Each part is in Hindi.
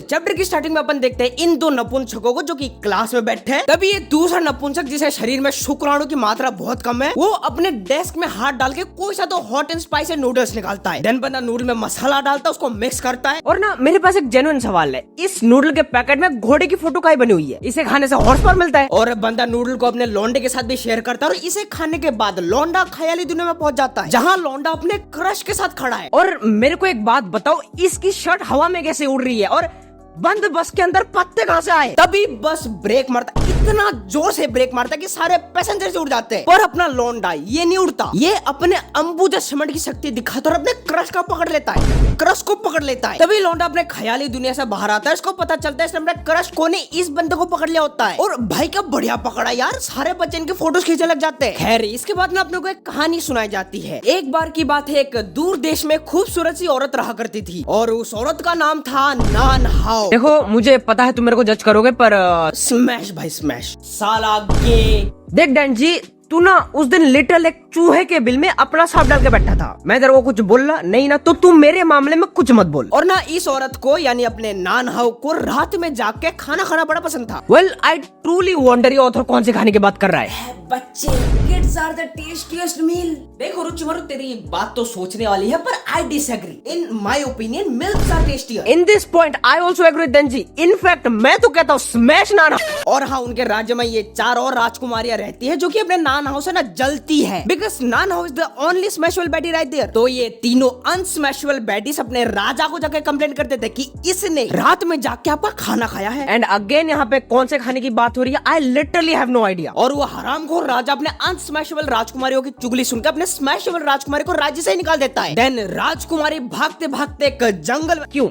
चैप्टर की स्टार्टिंग में अपन देखते हैं इन दो नपुंसकों को जो कि क्लास में बैठे हैं। तभी ये दूसरा नपुंसक जिसे शरीर में शुक्राणु की मात्रा बहुत कम है, वो अपने डेस्क में हाथ डाल के कोई सा तो हॉट एंड स्पाइसी नूडल्स निकालता है। देन बंदा नूडल में मसाला डालता है, उसको मिक्स करता है। और ना मेरे पास एक जेन्युइन सवाल है, इस नूडल के पैकेट में घोड़े की फोटो काहे बनी हुई है? इसे खाने से हॉर्स पावर मिलता है। और बंदा नूडल को अपने लौंडे के साथ भी शेयर करता है और इसे खाने के बाद लौंडा ख्याली दुनिया में पहुंच जाता है, जहाँ लौंडा अपने क्रश के साथ खड़ा है। और मेरे को एक बात बताओ, इसकी शर्ट हवा में कैसे उड़ रही है और बंद बस के अंदर पत्ते कहां से आए? तभी बस ब्रेक मारता, इतना जोर से ब्रेक मारता कि सारे पैसेंजर उड़ जाते हैं। पर अपना लौंडा ये नहीं उड़ता, ये अपने अंबुजा सिमट की शक्ति दिखाता और अपने क्रश का पकड़ लेता है, क्रश को पकड़ लेता है। तभी लौंडा अपने ख्याली दुनिया से बाहर आता है, इसको पता चलता है इसने अपने क्रश को ने इस बंदे को पकड़ लिया होता है। और भाई का बढ़िया पकड़ा यार, सारे बच्चे इनके फोटोज खींचने लग जाते हैं। खैर इसके बाद ना अपने को एक कहानी सुनाई जाती है। एक बार की बात है, एक दूर देश में खूबसूरत सी औरत रहा करती थी और उस औरत का नाम था नान हाओ। देखो मुझे पता है तुम मेरे को जज करोगे, पर स्मैश भाई स्मैश साला गे। देख डैन जी, तू ना उस दिन लिटरल एक चूहे के बिल में अपना सांप डाल के बैठा था। मैं तेरे को कुछ बोला नहीं ना, तो तू मेरे मामले में कुछ मत बोल। और ना इस औरत को यानी अपने नान हाउ को रात में जाग के खाना खाना बड़ा पसंद था। वेल आई ट्रूली वंडर, ये ऑथर कौन से खाने की बात कर रहा है? बच्चे, kids are the tastiest meal. देखो रुचिमारू, तेरी बात तो सोचने वाली है, पर I disagree. In my opinion milk are tastier. In this point I also agree then जी। इनफैक्ट मैं तो कहता हूँ स्मैश नान हाउ। और हाँ, उनके राज्य में ये 4 और राजकुमारियां रहती है जो कि अपने नान हाउ से ना जलती है, because none how is the only smashable बेटी राइट देयर। तो ये तीनों अनस्मैशेबल बेटीज अपने राजा को जाके कंप्लेंट करते थे कि इसने रात में जाके आपका खाना खाया है। एंड अगेन यहाँ पे कौन से खाने की बात हो रही है, I literally have no idea. और वो हरामखोर राजा अपने अनस्मैशेबल राजकुमारियों की चुगली सुनकर अपने स्मैशेबल राजकुमारी को राज्य से ही निकाल देता है। देन राजकुमारी भागते भागते एक जंगल में, क्यों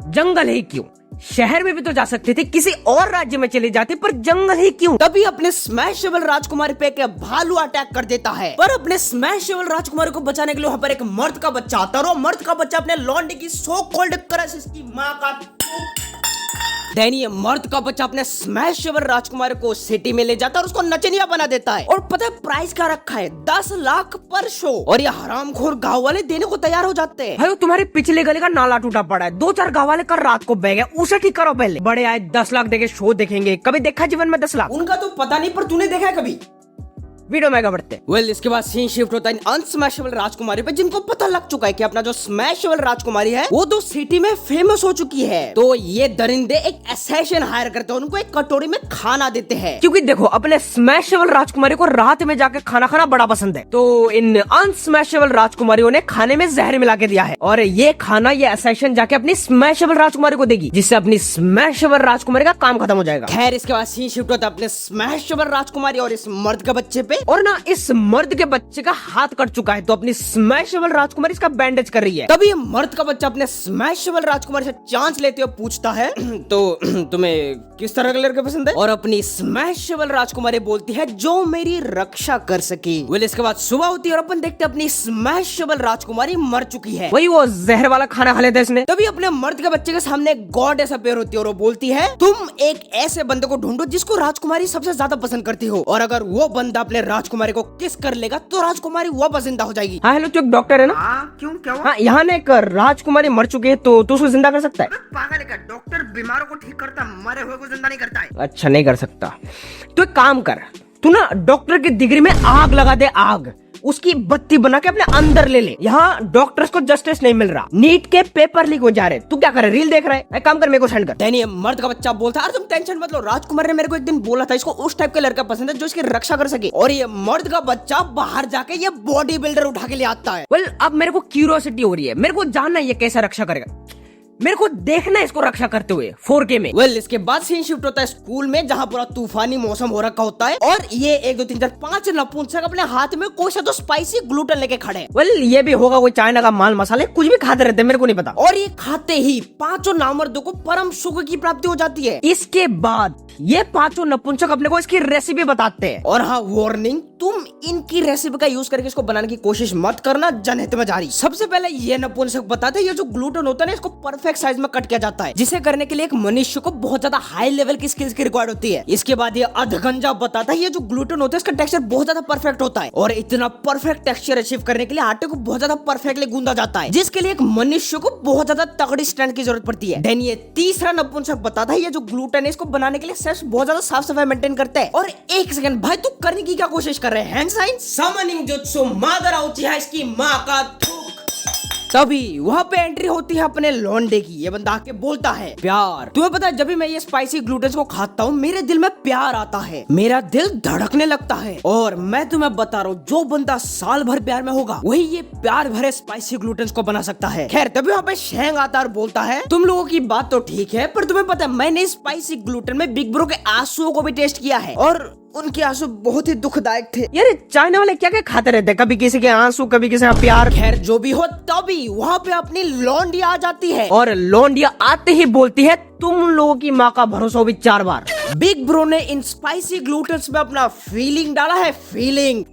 जंगल ही क्यों, शहर में भी तो जा सकते थे, किसी और राज्य में चले जाते, पर जंगल ही क्यों? तभी अपने स्मैशेबल राजकुमारी पे एक भालू अटैक कर देता है। पर अपने स्मैशेबल राजकुमारी को बचाने के लिए वहाँ पर एक मर्द का बच्चा आता है और मर्द का बच्चा अपने लौंडे की सो कॉल्ड क्रश इसकी माँ का ये मर्द का बच्चा अपने स्मैशेबल राजकुमारी को सिटी में ले जाता है और उसको नचनिया बना देता है। और पता है प्राइस क्या रखा है? 10 लाख पर शो। और ये हरामखोर गांव वाले देने को तैयार हो जाते हैं। भाई तुम्हारे पिछले गली का नाला टूटा पड़ा है, 2-4 गांव वाले कल रात को बह गए, उसे ठीक करो पहले। बड़े आए 10 लाख देके शो देखेंगे, कभी देखा जीवन में 10 लाख? उनका तो पता नहीं, पर तूने देखा है कभी? वीडियो मेगा बढ़ते। वेल इसके बाद सीन शिफ्ट होता है अनस्मैशेबल राजकुमारी पे, जिनको पता लग चुका है कि अपना जो स्मैशेबल राजकुमारी है वो तो सिटी में फेमस हो चुकी है। तो ये दरिंदे एक असैसिन हायर करते हैं, उनको एक कटोरी में खाना देते हैं, क्योंकि देखो अपने स्मैशेबल राजकुमारी को रात में जाके खाना खाना बड़ा पसंद है। तो इन अनस्मैशेबल राजकुमारियों ने खाने में जहर मिला के दिया है और ये खाना ये असैसिन जाके अपनी स्मैशेबल राजकुमारी को देगी, जिससे अपनी स्मैशेबल राजकुमारी का काम खत्म हो जाएगा। खैर इसके बाद सीन शिफ्ट होता है अपने स्मैशेबल राजकुमारी और इस मर्द के बच्चे पे। और ना इस मर्द के बच्चे का हाथ कट चुका है, तो अपनी स्मैशेबल राजकुमारी इसका बैंडेज कर रही है। तभी मर्द का बच्चा अपने स्मैशेबल राजकुमारी से चांस लेते हुए पूछता है, तो तुम्हें किस तरह का लड़का पसंद है? और अपनी स्मैशेबल राजकुमारी बोलती है, जो मेरी रक्षा कर सके। वेल इसके बाद सुबह होती है और अपन देखते हैं अपनी स्मैशेबल राजकुमारी मर चुकी है, वही वो जहर वाला खाना खा लेता है इसने। तभी अपने मर्द के बच्चे के सामने एक गॉडेस अपीयर होती है और वो बोलती है, तुम एक ऐसे बंदे को ढूंढो जिसको राजकुमारी सबसे ज्यादा पसंद करती हो, और अगर वो बंदा अपने राजकुमारी को किस कर लेगा तो राजकुमारी वो पसंद हो जाएगी। हाँ हेलो, तो एक डॉक्टर है ना? क्यों क्या हुआ? हाँ यहाँ ने एक राजकुमारी मर चुकी है, तो तू उसको जिंदा कर सकता है? पागल है, डॉक्टर बीमारों को ठीक करता, मरे हुए को जिंदा नहीं करता है। अच्छा नहीं कर सकता, तो एक काम कर, तू ना डॉक्टर की डिग्री में आग लगा दे, आग उसकी बत्ती बना के अपने अंदर ले ले। यहाँ डॉक्टर्स को जस्टिस नहीं मिल रहा, नीट के पेपर लीक हो जा रहे, तू क्या कर रहा है? रील देख रहा है? काम कर, मेरे को सेंड कर। ये मर्द का बच्चा बोलता है, अरे तुम टेंशन मत लो, राजकुमार ने मेरे को एक दिन बोला था इसको उस टाइप का लड़का पसंद है जो इसकी रक्षा कर सके। और ये मर्द का बच्चा बाहर जाके ये बॉडी बिल्डर उठा के ले आता है। वेल अब मेरे को क्यूरियोसिटी हो रही है, मेरे को जानना है ये कैसा रक्षा करेगा, मेरे को देखना है इसको रक्षा करते हुए 4K में। वेल इसके बाद सीन शिफ्ट होता है स्कूल में, जहाँ पूरा तूफानी मौसम हो रखा होता है और ये 1 2 3 4 5 नपुंसक अपने हाथ में कोई सा तो स्पाइसी ग्लूटन लेके खड़े हैं। वेल ये भी होगा कोई चाइना का माल मसाले, कुछ भी खाते रहते हैं, मेरे को नहीं पता। और ये खाते ही 5 नामर्दों को परम सुख की प्राप्ति हो जाती है। इसके बाद ये 5 नपुंसक अपने को इसकी रेसिपी बताते हैं। और हाँ वार्निंग, तू तुम इनकी रेसिपी का यूज करके इसको बनाने की कोशिश मत करना, जनहित में जारी। सबसे पहले ये नपुंसक बताते हैं ये जो ग्लूटेन होता है ना इसको परफेक्ट साइज में कट किया जाता है, जिसे करने के लिए एक मनुष्य को बहुत ज्यादा हाई लेवल की स्किल्स की रिक्वायर्ड होती है। इसके बाद ये अधगंजा बताता है ये जो ग्लूटेन होता है इसका टेक्सचर बहुत ज्यादा परफेक्ट होता है और इतना परफेक्ट टेक्सचर अचीव करने के लिए आटे को बहुत ज्यादा परफेक्टली गूंदा जाता है, जिसके लिए एक मनुष्य को बहुत ज्यादा तगड़ी स्ट्रेंथ की जरूरत पड़ती है। देन ये तीसरा नपुंसक बताता है ये जो ग्लूटेन है इसको बनाने के लिए शेफ्स बहुत ज्यादा साफ सफाई मेंटेन करते हैं। और एक सेकंड भाई, तू करने की क्या कोशिश कर रहे हैं? हैंड साइन समनिंग जुत्सु मादर उचिहा इसकी माँ का थूक। तभी वहाँ पे एंट्री होती है अपने लौंडे की। ये बंदा आके बोलता है प्यार। तुम्हें पता है जब भी मैं ये स्पाइसी ग्लूटेन को खाता हूँ मेरे दिल में प्यार आता है, मेरा दिल धड़कने लगता है। और मैं तुम्हें बता रहा हूँ जो बंदा साल भर प्यार में होगा वही ये प्यार भरे स्पाइसी ग्लूटेन को बना सकता है। खैर तभी वहाँ पे शेंग आता है और बोलता है तुम लोगों की बात तो ठीक है, पर तुम्हें पता है मैंने स्पाइसी ग्लूटेन में बिग ब्रो के आंसुओं को भी टेस्ट किया है और उनके आंसू बहुत ही दुखदायक थे। यार चाइना वाले क्या क्या खाते रहते हैं, कभी किसी के आंसू कभी किसी का प्यार। खैर जो भी हो, तभी वहाँ पे अपनी लौंडिया आ जाती है और लौंडिया आते ही बोलती है तुम लोगों की माँ का भरोसा हो भी 4 बार। बिग ब्रो ने इन स्पाइसी ग्लूटेन्स में अपना फीलिंग डाला है, फीलिंग।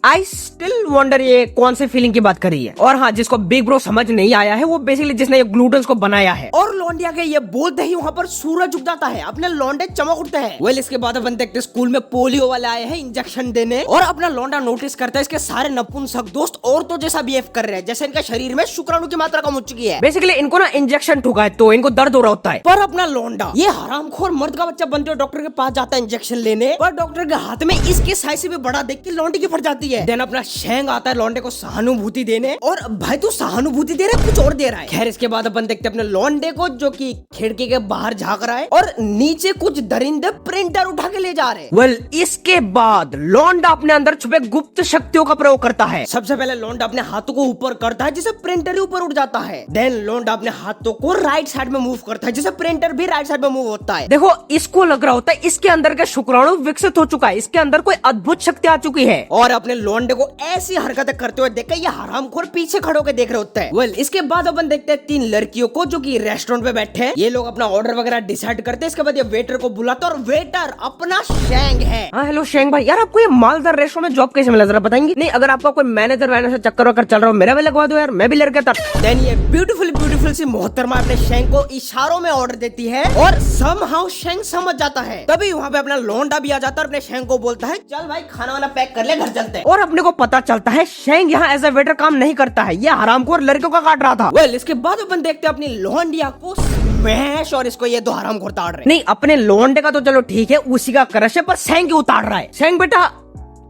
आई स्टिल वंडर ये कौन से फीलिंग की बात कर रही है। और हाँ, जिसको बिग ब्रो समझ नहीं आया है वो बेसिकली जिसने ये ग्लूटेन्स को बनाया है। और लौंडिया के ये बोलते ही वहाँ पर सूरज उग जाता है, अपने लौंडे चमक उठते हैं। वेल इसके बाद अपन देखते स्कूल में पोलियो वाले आए हैं इंजेक्शन देने और अपना लौंडा नोटिस करता है इसके सारे नपुंसक दोस्त औरतों जैसा बिहेव कर रहे हैं, जैसे इनके शरीर में शुक्राणु की मात्रा कम हो चुकी है। बेसिकली इनको ना इंजेक्शन ठुका है तो इनको दर्द हो रहा होता है। पर अपना लौंडा ये हरामखोर मर्द का बच्चा बनते हुए डॉक्टर के पास जाता है इंजेक्शन लेने, पर डॉक्टर के हाथ में इसके साइज से भी बड़ा देख के लौंडे की फट जाती है। देन अपना शेंग आता है लौंडे को सहानुभूति देने और भाई तू सहानुभूति दे रहा है कुछ और दे रहा है। खैर इसके बाद अपन देखते हैं अपने लौंडे को जो कि खिड़की के बाहर झांक रहा है और नीचे कुछ दरिंदे प्रिंटर उठा के ले जा रहे हैं। वेल इसके बाद लौंडा अपने अंदर छुपे गुप्त शक्तियों का प्रयोग करता है। सबसे पहले लौंडा अपने हाथों को ऊपर करता है जिसे प्रिंटर ही ऊपर उठ जाता है। देन लौंडा अपने हाथों को राइट साइड में मूव करता है जिसे प्रिंटर भी राइट साइड में मूव होता है। देखो इसको लग रहा होता है इसके अंदर का शुक्राणु विकसित हो चुका है, इसके अंदर कोई अद्भुत शक्ति आ चुकी है। और अपने लौंडे को ऐसी हरकतें करते हुए देखकर ये हरामखोर पीछे खड़े होकर देख रहे होते हैं। वेल इसके बाद अपन देखते हैं 3 लड़कियों को जो कि रेस्टोरेंट पे बैठे हैं। ये लोग अपना ऑर्डर वगैरह डिसाइड करते हैं। इसके बाद ये वेटर को बुलाते हैं और वेटर अपना शेंग है। हाँ हेलो शेंग भाई, यार आपको ये मालदार रेस्टोरेंट में जॉब कैसे मिला जरा बताएंगे? नहीं अगर आपका कोई मैनेजर वैनेजर चक्कर वक्कर चल रहा हो मेरा भी लगवा दो यार, मैं भी लड़का था। देन ये ब्यूटीफुल सी मोहतरमा अपने शेंग को इशारों में ऑर्डर देती है और समहाउ शेंग समझ जाता है। तभी वहाँ पे अपना लौंडा भी आ जाता है और अपने शेंग को बोलता है चल भाई खाना वाना पैक कर ले घर चलते हैं। और अपने को पता चलता है शेंग यहाँ एज ए वेटर काम नहीं करता है, ये हरामखोर लड़कियों का काट रहा था। वेल इसके बाद अपन देखते हैं अपनी लौंडिया को स्मैश और इसको ये 2 हरामखोर ताड़ रहे। नहीं अपने लौंडे का तो चलो ठीक है उसी का क्रश है, पर शेंग क्यों उतार रहा है? शेंग बेटा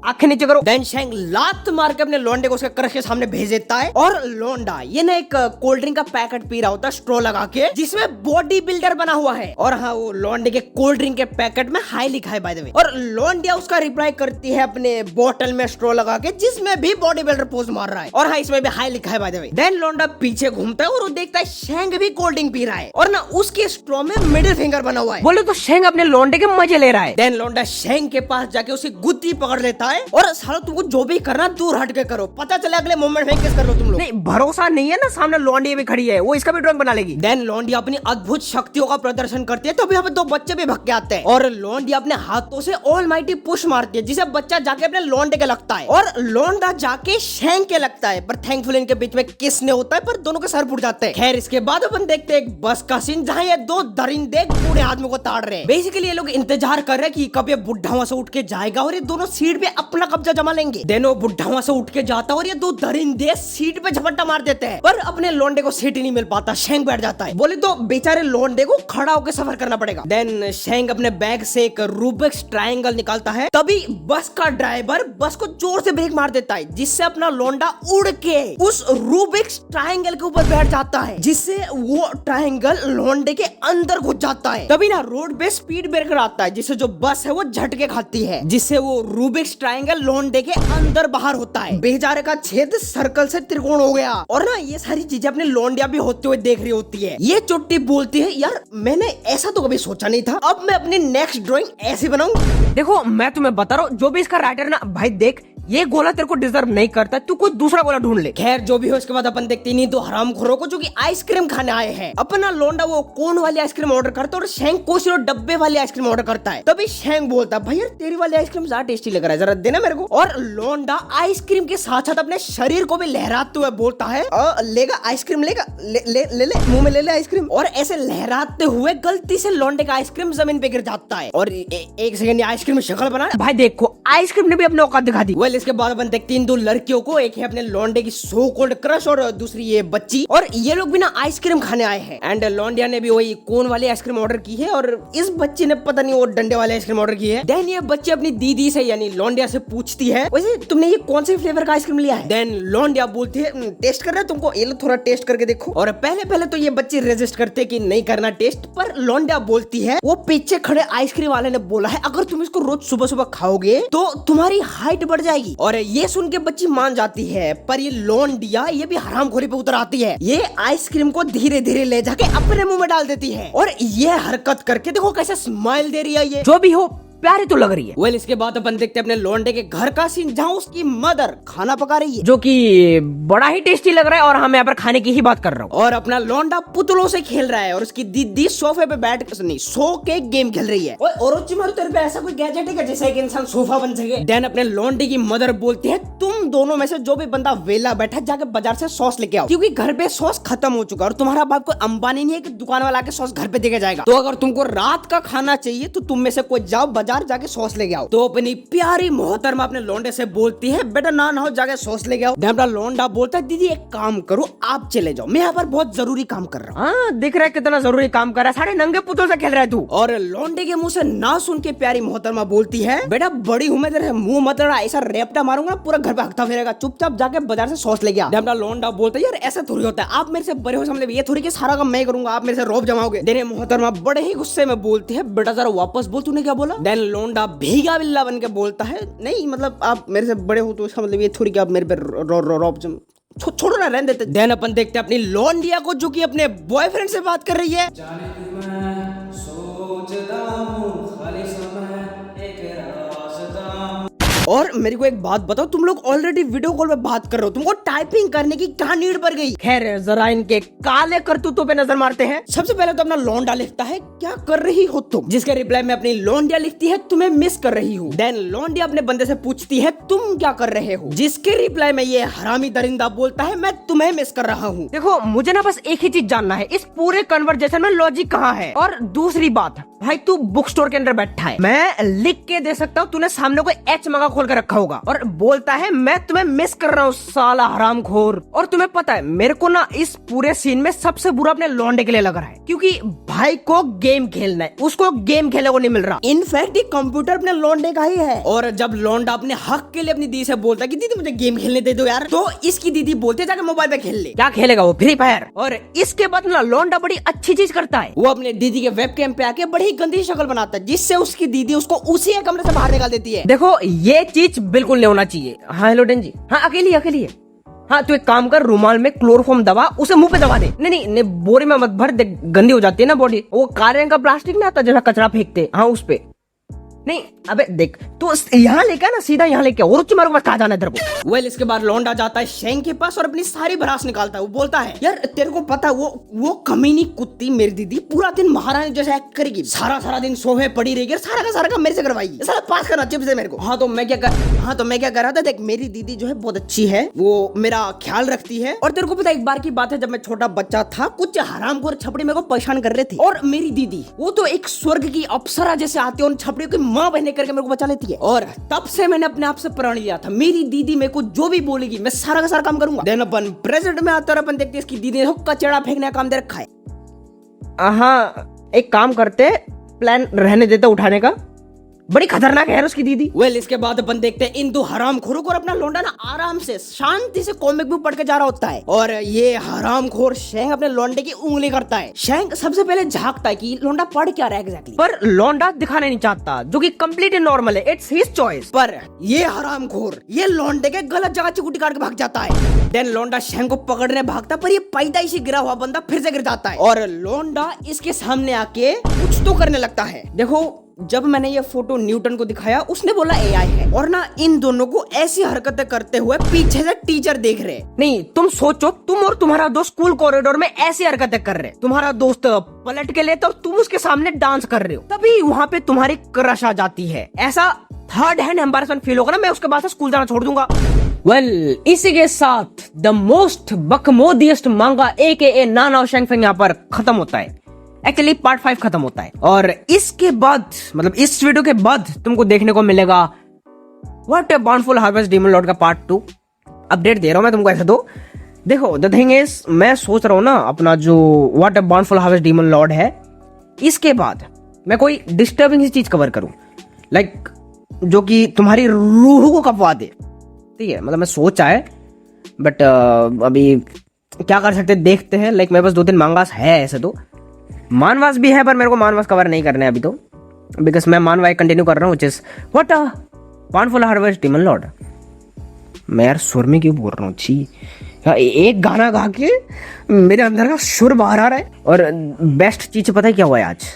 आंखें नीचे करो। देन शेंग लात मार के अपने लौंडे को उसके क्रश के सामने भेज देता है और लौंडा ये ना एक कोल्ड ड्रिंक का पैकेट पी रहा होता है स्ट्रॉ लगा के जिसमें बॉडी बिल्डर बना हुआ है। और हाँ वो लौंडे के कोल्ड ड्रिंक के पैकेट में हाई लिखा है बाय द वे। और लौंडिया उसका रिप्लाई करती है अपने बोतल में स्ट्रॉ लगा के जिसमें भी बॉडी बिल्डर पोज मार रहा है और हाँ इसमें भी हाई लिखा है बाय द वे। देन लौंडा पीछे घूमता है और वो देखता है शेंग भी कोल्ड ड्रिंक पी रहा है और ना उसके स्ट्रॉ में मिडिल फिंगर बना हुआ है। बोले तो शेंग अपने लौंडे के मजे ले रहा है। देन लौंडा शेंग के पास जाके उसे गुत्ती पकड़ लेता है और सालों तुमको जो भी करना दूर हट के करो, पता चले अगले मोमेंट में किस कर लो तुम लोग। नहीं भरोसा नहीं है ना, सामने लौंडिया भी खड़ी है वो इसका भी ड्राइंग बना लेगी। देन लौंडिया अपनी अद्भुत शक्तियों का प्रदर्शन करती है तो यहाँ पे 2 बच्चे भी भग के आते हैं और लौंडिया अपने हाथों से ऑलमाइटी पुश मारती है जिसे बच्चा जाके अपने लौंडे के लगता है और लौंडा जाके शेंग के लगता है। पर थैंकफुल इनके बीच में किस ने होता है पर दोनों के सर फूट जाते हैं। खैर इसके बाद अपन देखते हैं एक बस का सीन जहाँ ये 2 दरिंदे बूढ़े आदमी को ताड़ रहे हैं। बेसिकली ये लोग इंतजार कर रहे हैं कि कब ये बुढ़ा वहां से उठ के जाएगा और ये दोनों सीट पे अपना कब्जा जमा लेंगे। देन वो बुढ़ा वहां से उठ के जाता है और ये 2 दरिंदे सीट पे झपट्टा मार देते हैं पर अपने लौंडे को सीट ही नहीं मिल पाता, शेंग बैठ जाता है। बोले तो बेचारे लौंडे को खड़ा होकर सफर करना पड़ेगा। देन शेंग अपने बैग से एक रूबिक्स ट्रायंगल निकालता है तभी बस का ड्राइवर बस को जोर से ब्रेक मार देता है जिससे अपना लौंडा उड़ के उस रूबिक्स ट्रायंगल के ऊपर बैठ जाता है जिससे वो ट्रायंगल लौंडे के अंदर घुस जाता है। तभी ना रोड पे स्पीड ब्रेकर आता है जिससे जो बस है वो झटके खाती है जिससे वो रूबिक्स ट्रायंगल लौंडे के अंदर बाहर होता है। बेचारे का छेद सर्कल से त्रिकोण हो गया और ना ये सारी चीजें अपने लौंडिया भी होते हुए देख रही होती है। ये चुट्टी बोलती है यार मैंने ऐसा तो कभी सोचा नहीं था, अब मैं अपनी नेक्स्ट ड्राइंग ऐसी बनाऊं। देखो मैं तुम्हें बता रहा हूँ जो भी इसका राइटर ना भाई देख ये गोला तेरे को डिजर्व नहीं करता, तू कोई दूसरा गोला ढूंढ ले। खैर जो भी हो इसके बाद अपन देखते नहीं तो हरामखोरों को जो कि आइसक्रीम खाने आए हैं। अपना लौंडा वो कोन वाली आइसक्रीम ऑर्डर करता है और शेंग कोशिश डब्बे वाली आइसक्रीम ऑर्डर करता है। तभी शेंग बोलता है भाई यार तेरी वाली आइसक्रीम ज्यादा टेस्टी लग रहा है, जरा देना मेरे को। और लोंडा आइसक्रीम के साथ साथ अपने शरीर को भी लहराते हुए बोलता है लेगा आइसक्रीम, लेगा ले मुंह में ले ले आइसक्रीम। और ऐसे लहराते हुए गलती से लोंडे का आइसक्रीम जमीन पे गिर जाता है और एक सेकंड आइसक्रीम शक्ल बना भाई, देखो आइसक्रीम ने भी अपने औकात दिखा दी। वेल इसके बाद अपन देखते हैं इन दो लड़कियों को, एक है अपने लोंडे की सो कॉल्ड क्रश और दूसरी ये बच्ची, और ये लोग भी ना आइसक्रीम खाने आए हैं। एंड लोंडिया ने भी वही कोन वाली आइसक्रीम ऑर्डर की है और इस बच्ची ने पता नहीं वो डंडे वाले आइसक्रीम ऑर्डर की है। देन ये बच्ची अपनी दीदी से यानी लोंडिया से पूछती है वैसे तुमने ये कौन से फ्लेवर का आइसक्रीम लिया है। देन लोंडिया बोलती है टेस्ट कर रहा है तुमको, ये लो थोड़ा टेस्ट करके देखो। और पहले तो ये बच्चे रेजिस्ट करते कि नहीं करना टेस्ट, पर लोंडिया बोलती है वो पीछे खड़े आइसक्रीम वाले ने बोला है अगर तुम इसको रोज सुबह सुबह खाओगे तो तुम्हारी हाइट बढ़ जाएगी। और ये सुन के बच्ची मान जाती है, पर ये लोंडिया ये भी हरामखोरी पे उतर आती है। ये आइसक्रीम को धीरे धीरे ले जाके अपने मुंह में डाल देती है और ये हरकत करके देखो कैसे स्माइल दे रही है। ये जो भी हो प्यारी तो लग रही है। वेल इसके बाद अपन देखते हैं अपने लोंडे के घर का सीन, जहाँ उसकी मदर खाना पका रही है जो कि बड़ा ही टेस्टी लग रहा है और हम यहाँ पर खाने की ही बात कर रहा हूँ। और अपना लोंडा पुतलों से खेल रहा है और उसकी दीदी सोफे पे बैठ नहीं सो के गेम खेल रही है। और तेरे पे ऐसा कोई गैजेट है जिससे एक इंसान सोफा बन सके। देन अपने लोंडे की मदर बोलती है तुम दोनों में से जो भी बंदा वेला बैठा जाके बाजार से सॉस लेके आओ, क्योंकि घर पे सॉस खत्म हो चुका है और तुम्हारा बाप को अंबानी नहीं है कि दुकान वाला आके सॉस घर पे देके जाएगा। तो अगर तुमको रात का खाना चाहिए तो तुम में से कोई जाओ बाजार जाके सॉस लेके आओ। तो अपनी प्यारी मोहतरमा अपने लोंडे से बोलती है बेटा ना हो जाके सॉस लेके आओ। अपना लोंडा बोलता है दीदी एक काम करो आप चले जाओ, मैं यहाँ पर बहुत जरूरी काम कर रहा हूँ। हाँ दिख रहा है कितना जरूरी काम कर रहा है, सारे नंगे पुतलों से खेल रहा है तू। और लोंडे के मुंह से ना सुन के प्यारी मोहतरमा बोलती है बेटा बड़ी हूँ मैं, तेरे मुंह मत लड़ा, ऐसा रेपटा मारूंगा पूरा घर पे हकता फिरेगा, चुपचाप जाके बाजार से सॉस लेके आ। अपना लोंडा बोलता है यार ऐसा थोड़ी होता है, आप मेरे से बड़े हो समझ ये थोड़ी कि सारा काम मैं करूंगा, आप मेरे से रौब जमाओगे। देने मोहतरमा बड़े ही गुस्से में बोलती है बेटा जरा वापस बोल तूने क्या बोला। देन लोंडा भीगा बिल्ला बन के बोलता है नहीं मतलब आप मेरे से बड़े हो तो इसका मतलब ये थोड़ी कि आप मेरे पे रौब छोड़ो ना रहने देते। देन अपन देखते हैं अपनी लोंडिया को जो कि अपने बॉयफ्रेंड से बात कर रही है। जाने की मैं सोचता हूं खाली समय एक रास्ता। और मेरे को एक बात बताओ, तुम लोग ऑलरेडी वीडियो कॉल पे बात कर रहे हो, तुमको टाइपिंग करने की क्या नीड पड़ गई। खैर जरा इनके काले करतूतों पे नजर मारते हैं। सबसे पहले तो अपना लोंडा लिखता है क्या कर रही हो तुम, जिसके रिप्लाई में अपनी लोंडिया लिखती है तुम्हें मिस कर रही हूँ। देन लोंडिया अपने बंदे से पूछती है तुम क्या कर रहे हो, जिसके रिप्लाई में ये हरामी दरिंदा बोलता है मैं तुम्हें मिस कर रहा हूँ। देखो मुझे ना बस एक ही चीज जानना है, इस पूरे कन्वर्सेशन में लॉजिक कहाँ है। और दूसरी बात भाई तू बुक स्टोर के अंदर बैठा है, मैं लिख के दे सकता हूँ, तूने सामने कोई एच मगा खोल कर रखा होगा और बोलता है मैं तुम्हें मिस कर रहा हूँ साला हरामखोर। और तुम्हें पता है मेरे को ना इस पूरे सीन में सबसे बुरा अपने लौंडे के लिए लग रहा है, क्योंकि भाई को गेम खेलना है, उसको गेम खेलने को नहीं मिल रहा। इनफैक्ट ये कंप्यूटर अपने लौंडे का ही है। और जब लौंडा अपने हक के लिए अपनी दीदी से बोलता है कि दीदी मुझे गेम खेलने दे दो यार, तो इसकी दीदी बोलते जाके मोबाइल पे खेल ले। क्या खेलेगा वो, फ्री फायर। और इसके बाद ना लौंडा बड़ी अच्छी चीज करता है, वो अपने दीदी के वेबकैम पे आके बड़ी गंदी शक्ल बनाता है, जिससे उसकी दीदी उसको उसी कमरे से बाहर निकाल देती है। देखो ये चीज बिल्कुल नहीं होना चाहिए। हाँ हेलो डेन जी, हाँ अकेली है। हाँ तू एक काम कर, रुमाल में क्लोरोफॉर्म दबा, उसे मुंह पे दबा दे। नहीं बोरे में मत भर, गंदी हो जाती है ना बॉडी। वो काले रंग का प्लास्टिक ना आता जैसा कचरा फेंकते, हाँ उस पे नहीं। अबे देख तू यहाँ लेके ना, सीधा यहाँ लेके और तुम्हारे पास कहा जाना है तेरे को। वेल इसके बाद लौंडा जाता है शेंग के पास और अपनी सारी भड़ास निकालता है। वो बोलता है यार तेरे को पता वो कमीनी कुत्ती मेरी दीदी पूरा दिन महारानी जैसे एक्ट करेगी, सारा दिन सोफे पड़ी रहेगी, सारा का सारा काम मेरे से करवाएगी, सारा पास करना चिप से मेरे को। हाँ तो मैं क्या कर रहा था, देख मेरी दीदी जो है बहुत अच्छी है, वो मेरा ख्याल रखती है। और तेरे को पता एक बार की बात है, जब मैं छोटा बच्चा था कुछ हरामखोर छपड़ी मेरे को परेशान कर रहे थे, और मेरी दीदी वो तो एक स्वर्ग की अप्सरा जैसे आती है, उन छपड़ियों की माँ बहने करके मेरे को बचा लेती है। और तब से मैंने अपने आप से प्रण लिया था मेरी दीदी मेरे को जो भी बोलेगी मैं सारा का सारा काम करूंगा। देन अपन प्रेजेंट में आता और अपन देखते इसकी दीदी ने कचड़ा फेंकने का काम दे रखा है। हाँ एक काम करते, प्लान रहने देते उठाने का, बड़ी खतरनाक है उसकी दीदी। वेल इसके बाद अपन देखते हैं इन दो हरामखोरों को, अपना लौंडा ना आराम से शांति से कॉमिक बुक पढ़ के जा रहा होता है, और ये हरामखोर शेंग अपने लौंडे की उंगली करता है। शेंग सबसे पहले झांकता है कि लौंडा पढ़ क्या रहा है एग्जैक्टली, पर लौंडा दिखाना नहीं चाहता, जो कि कंप्लीटली नॉर्मल है, इट्स हिज चॉइस। पर ये हरामखोर ये लौंडे के गलत जगह चिकुटी काट के भाग जाता है। देन लौंडा शेंग को पकड़ने भागता, पर ये पैदाइशी गिरा हुआ बंदा फिर से गिर जाता है, और लौंडा इसके सामने आके कुछ तो करने लगता है। देखो जब मैंने ये फोटो न्यूटन को दिखाया उसने बोला एआई है, और ना इन दोनों को ऐसी हरकतें करते हुए पीछे से टीचर देख रहे। नहीं तुम सोचो, तुम और तुम्हारा दोस्त स्कूल कॉरिडोर में ऐसी हरकतें कर रहे, तुम्हारा दोस्त पलट के लेता और तुम उसके सामने डांस कर रहे हो, तभी वहाँ पे तुम्हारी क्रश आ जाती है। ऐसा थर्ड हैंड एम्बैरेसमेंट फील होगा ना, मैं उसके बाद से स्कूल जाना छोड़ दूंगा। वेल, इसी के साथ द मोस्ट बकमोदियस्ट मांगा AKA नाना शेंगफेंग यहाँ पर खत्म होता है। एक्चुअली पार्ट 5 खत्म होता है और इसके बाद मतलब इस वीडियो के बाद तुमको देखने को मिलेगा what a bountiful harvest demon lord का पार्ट 2। अपडेट दे रहा हूं मैं तुमको ऐसे तो देखो, द थिंग इज मैं सोच रहा हूं ना अपना जो what a bountiful harvest demon lord है, इसके बाद मैं कोई डिस्टर्बिंग सी चीज कवर करूं, लाइक जो कि तुम्हारी रूह को कपवा दे। ठीक है, मतलब मैं सोचा है बट अभी क्या कर सकते देखते हैं। लाइक मेरे पास 2-3 मांगास है, ऐसे तो मानवास भी है पर मेरे को मानवास कवर नहीं करने अभी तो, बिकॉज मैं मानवा कंटिन्यू कर रहा हूँ, which is what a bountiful harvest demon lord. मैं यार सुर में क्यों बोल रहा हूँ, छी एक गाना गा के मेरे अंदर का सुर बाहर आ रहा है। और बेस्ट चीज पता है क्या हुआ है, आज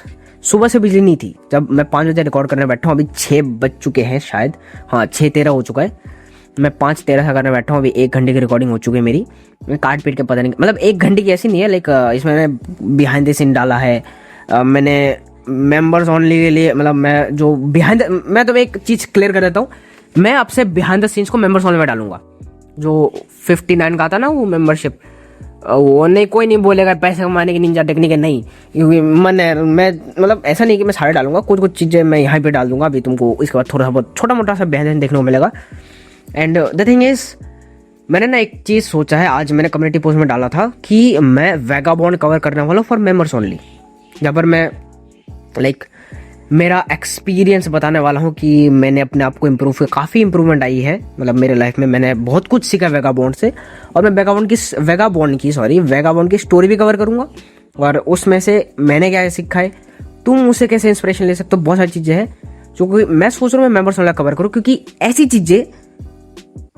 सुबह से बिजली नहीं थी जब मैं 5 बजे रिकॉर्ड करने बैठा हूँ। अभी 6 बज चुके हैं शायद, हाँ 6:13 हो चुका है। मैं 5:13 से करने बैठा हूँ, अभी 1 घंटे की रिकॉर्डिंग हो चुकी है मेरी। मैं काट पीट के पता नहीं, मतलब 1 घंटे की ऐसी नहीं है, लाइक इसमें मैंने बिहाइंड द सीन डाला है, मैंने मेंबर्स ओनली के लिए, मतलब मैं जो बिहाइंड, मैं तो एक चीज़ क्लियर कर देता हूँ, मैं अब से बिहाइंड द सीन्स को मेंबर्स ओनली में डालूंगा। जो 59 का था ना वो मेंबरशिप, वो नहीं, कोई नहीं बोलेगा पैसे कमाने की निंजा टेक्निक है, नहीं, क्योंकि मैं मतलब ऐसा नहीं कि मैं सारे डालूंगा, कुछ कुछ चीज़ें मैं यहाँ पे डाल दूंगा। अभी तुमको इसके बाद थोड़ा बहुत छोटा मोटा सा बहन देखने को मिलेगा। एंड द थिंग इज मैंने ना एक चीज़ सोचा है, आज मैंने कम्युनिटी पोस्ट में डाला था कि मैं वैगाबॉन्ड कवर करने वाला हूँ फॉर मेंबर्स ओनली, जहाँ पर मैं लाइक मेरा एक्सपीरियंस बताने वाला हूँ कि मैंने अपने आप को इम्प्रूव किया, काफ़ी इंप्रूवमेंट आई है मतलब मेरे लाइफ में, मैंने बहुत कुछ सीखा वैगाबॉन्ड से। और मैं वैगाबॉन्ड की स्टोरी भी कवर करूँगा और उसमें से मैंने क्या सीखा है, तुम उससे कैसे इंस्पिरेशन ले सकते हो, बहुत सारी चीज़ें हैं जो कि मैं सोच रहा हूँ मैं मेंबर्स ओनली कवर करूँ, क्योंकि ऐसी चीज़ें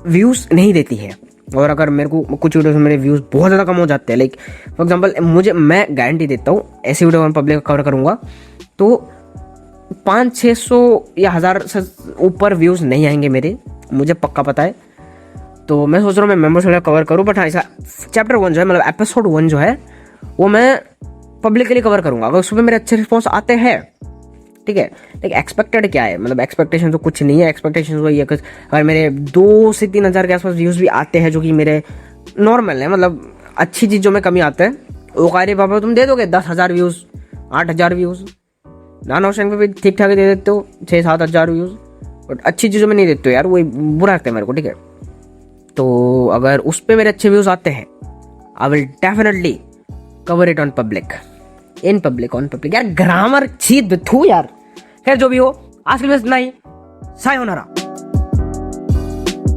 व्यूज़ नहीं देती है। और अगर मेरे को कुछ वीडियोस में मेरे व्यूज़ बहुत ज़्यादा कम हो जाते हैं, लाइक फॉर एग्जांपल मैं गारंटी देता हूँ ऐसी वीडियो मैं पब्लिक कवर करूँगा तो 500-600 या 1000 से ऊपर व्यूज़ नहीं आएंगे मेरे, मुझे पक्का पता है। तो मैं सोच रहा हूँ मैं मेंबर्स वाला कवर करूँ, बट हाँ ऐसा चैप्टर 1 जो है, मतलब एपिसोड 1 जो है वो मैं पब्लिक के लिए कवर करूँगा अगर उसमें मेरे अच्छे रिस्पॉन्स आते हैं। ठीक है, लेकिन एक्सपेक्टेड क्या है, मतलब एक्सपेक्टेशन तो कुछ नहीं है, एक्सपेक्टेशन वही है कि अगर मेरे 2 से 3 हज़ार के आसपास व्यूज़ भी आते हैं जो कि मेरे नॉर्मल है, मतलब अच्छी चीज़ जो में कमी आता है, वो कह रहे पापा तुम दे दोगे 10,000 व्यूज़, 8,000 व्यूज़, नाना ऑप्शन पे भी ठीक ठाक दे देते हो 6-7 हज़ार व्यूज़, बट अच्छी चीज़ों में नहीं देते हो यार, वो बुरा लगता है मेरे को। ठीक है, तो अगर उस पर मेरे अच्छे व्यूज़ आते हैं I will definitely cover it on public, in public, on public. यार ग्रामर छी थू यार, खैर जो भी हो, आज के लिए इतना ही, सायोनारा।